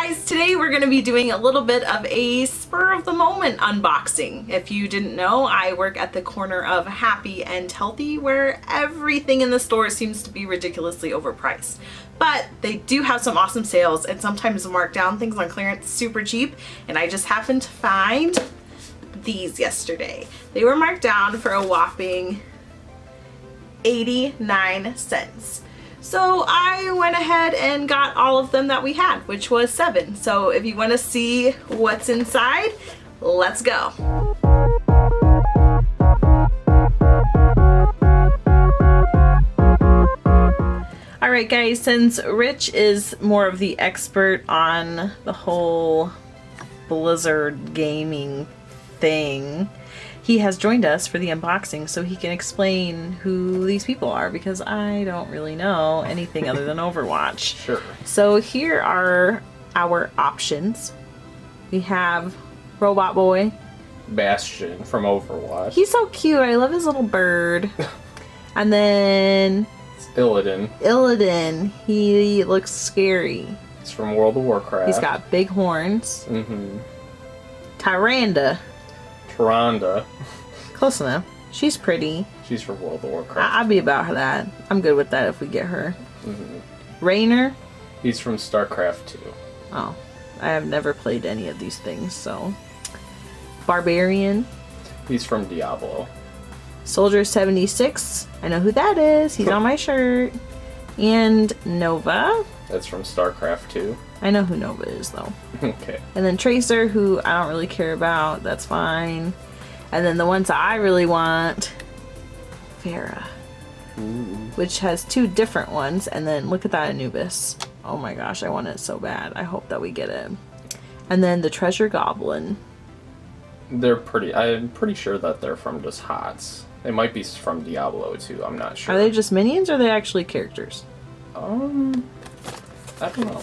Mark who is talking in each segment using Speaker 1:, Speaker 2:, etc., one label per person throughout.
Speaker 1: guys, today we're going to be doing a little bit of a spur of the moment unboxing. If you didn't know, I work at the corner of Happy and Healthy, where everything in the store seems to be ridiculously overpriced. But they do have some awesome sales and sometimes mark down things on clearance super cheap, and I just happened to find these yesterday. They were marked down for a whopping 89 cents. So I went ahead and got all of them that we had, which was 7. So if you want to see what's inside, let's go. Alright guys, since Rich is more of the expert on the whole Blizzard gaming thing, he has joined us for the unboxing so he can explain who these people are, because I don't really know anything other than Overwatch.
Speaker 2: Sure.
Speaker 1: So here are our options. We have Robot Boy.
Speaker 2: Bastion from Overwatch.
Speaker 1: He's so cute. I love his little bird. And then
Speaker 2: It's Illidan.
Speaker 1: Illidan. He looks scary.
Speaker 2: It's from World of Warcraft.
Speaker 1: He's got big horns.
Speaker 2: Mm-hmm.
Speaker 1: Tyrande.
Speaker 2: Tyrande.
Speaker 1: Close enough. She's pretty.
Speaker 2: She's from World of Warcraft.
Speaker 1: I'll be about that. I'm good with that if we get her.
Speaker 2: Mm-hmm.
Speaker 1: Raynor.
Speaker 2: He's from StarCraft 2.
Speaker 1: Oh, I have never played any of these things, so. Barbarian.
Speaker 2: He's from Diablo.
Speaker 1: Soldier 76. I know who that is. He's on my shirt. And Nova.
Speaker 2: That's from StarCraft 2.
Speaker 1: I know who Nova is, though.
Speaker 2: Okay.
Speaker 1: And then Tracer, who I don't really care about. That's fine. And then the ones I really want, Pharah.
Speaker 2: Ooh.
Speaker 1: Which has 2 different ones. And then look at that Anubis. Oh my gosh, I want it so bad. I hope that we get it. And then the Treasure Goblin.
Speaker 2: I'm pretty sure that they're from just HOTS. They might be from Diablo too, I'm not sure.
Speaker 1: Are they just minions or are they actually characters?
Speaker 2: I don't know.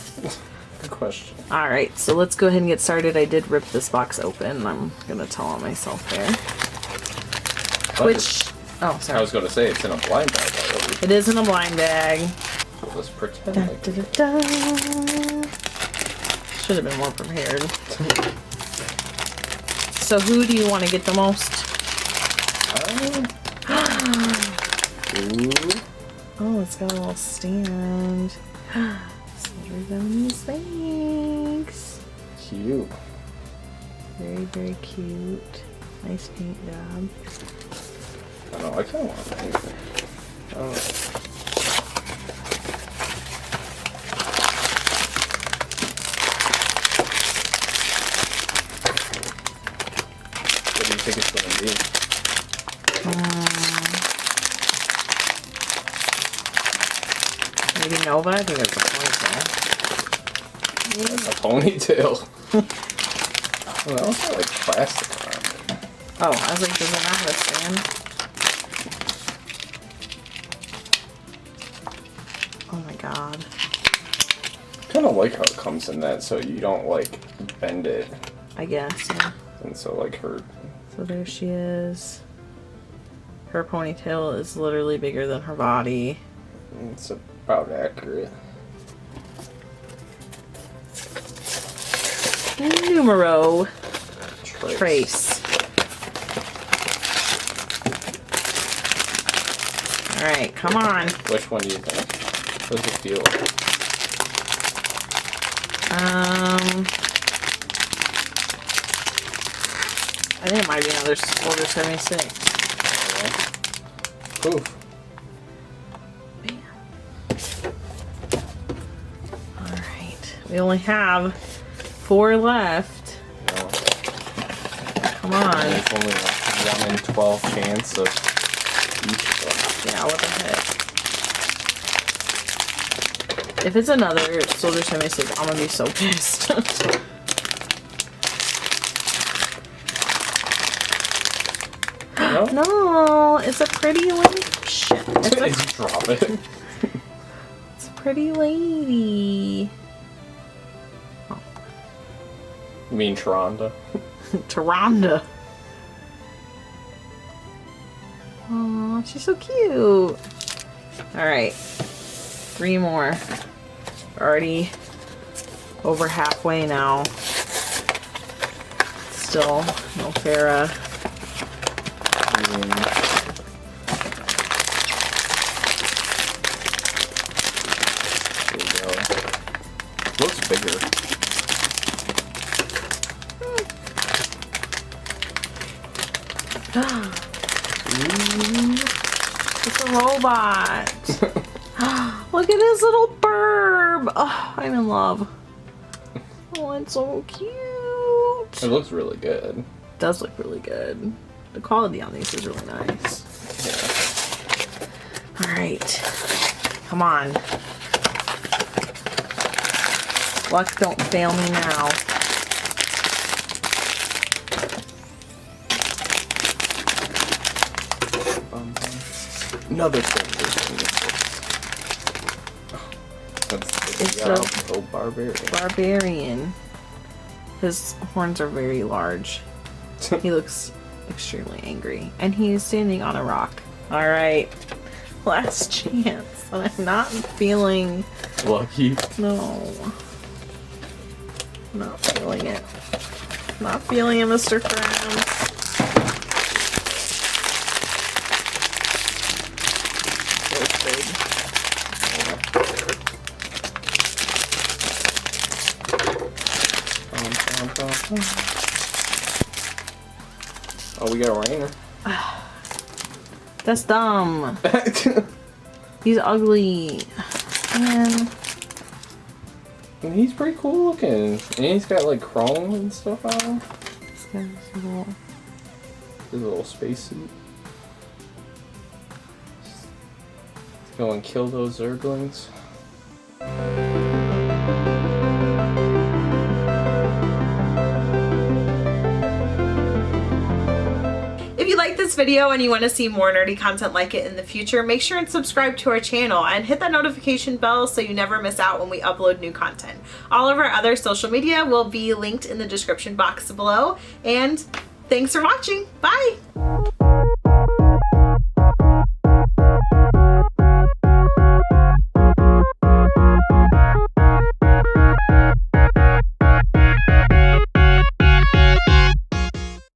Speaker 2: Good question.
Speaker 1: Alright, so let's go ahead and get started. I did rip this box open. I'm gonna tell on myself there. Oh, sorry.
Speaker 2: I was gonna say it's in a blind bag already.
Speaker 1: It is in a blind bag.
Speaker 2: So let's pretend
Speaker 1: Da,
Speaker 2: like
Speaker 1: da, da, da. Should have been more prepared. So who do you want to get the most?
Speaker 2: Ooh.
Speaker 1: Oh, it's got a little stand. Soldiers and snakes.
Speaker 2: Cute.
Speaker 1: Very, very cute. Nice paint job.
Speaker 2: I know, I kind of want that. Oh. What do you think it's going to be?
Speaker 1: Maybe Nova? I think it's a ponytail.
Speaker 2: A ponytail. Oh, that looks like plastic around it.
Speaker 1: Oh, I was like, does it not have a stand? Oh my god.
Speaker 2: Kind of like how it comes in that, so you don't like bend it.
Speaker 1: I guess, yeah.
Speaker 2: And so like her.
Speaker 1: So there she is. Her ponytail is literally bigger than her body.
Speaker 2: It's about accurate.
Speaker 1: Numero. Trace. Alright, come on.
Speaker 2: Which one do you think? What does it feel like?
Speaker 1: I think it might be another Soldier 76.
Speaker 2: Poof.
Speaker 1: Alright. We only have 4 left.
Speaker 2: No.
Speaker 1: Come on.
Speaker 2: And there's only like 1 in 12 chance of each of them.
Speaker 1: Yeah, what the heck. If it's another Soldier 76, I'm gonna be so pissed.
Speaker 2: No?
Speaker 1: No, it's a pretty lady. Shit.
Speaker 2: Just drop it.
Speaker 1: It's a pretty lady. Oh.
Speaker 2: You mean Tyrande?
Speaker 1: Tyrande. Aw, she's so cute. Alright. 3 more. Already over halfway now. Still no Farah.
Speaker 2: There you go. Looks bigger.
Speaker 1: It's a robot. Look at his little burb. Oh, I'm in love. Oh, it's so cute.
Speaker 2: It looks really good.
Speaker 1: It does look really good. The quality on these is really nice.
Speaker 2: Yeah.
Speaker 1: All right. Come on. Luck, don't fail me now.
Speaker 2: Another thing.
Speaker 1: It's
Speaker 2: a barbarian.
Speaker 1: Barbarian. His horns are very large. He looks extremely angry. And he's standing on a rock. Alright. Last chance. And I'm not feeling...
Speaker 2: Lucky.
Speaker 1: No. Not feeling it. Not feeling it, Mr. Krabs.
Speaker 2: Oh, we got a rainer.
Speaker 1: That's dumb. He's ugly. Man.
Speaker 2: He's pretty cool looking. And he's got like chrome and stuff on him.
Speaker 1: This guy's cool.
Speaker 2: His little spacesuit. Let's go and kill those zerglings.
Speaker 1: If you like this video and you want to see more nerdy content like it in the future, make sure and subscribe to our channel and hit that notification bell so you never miss out when we upload new content. All of our other social media will be linked in the description box below, and thanks for watching. Bye!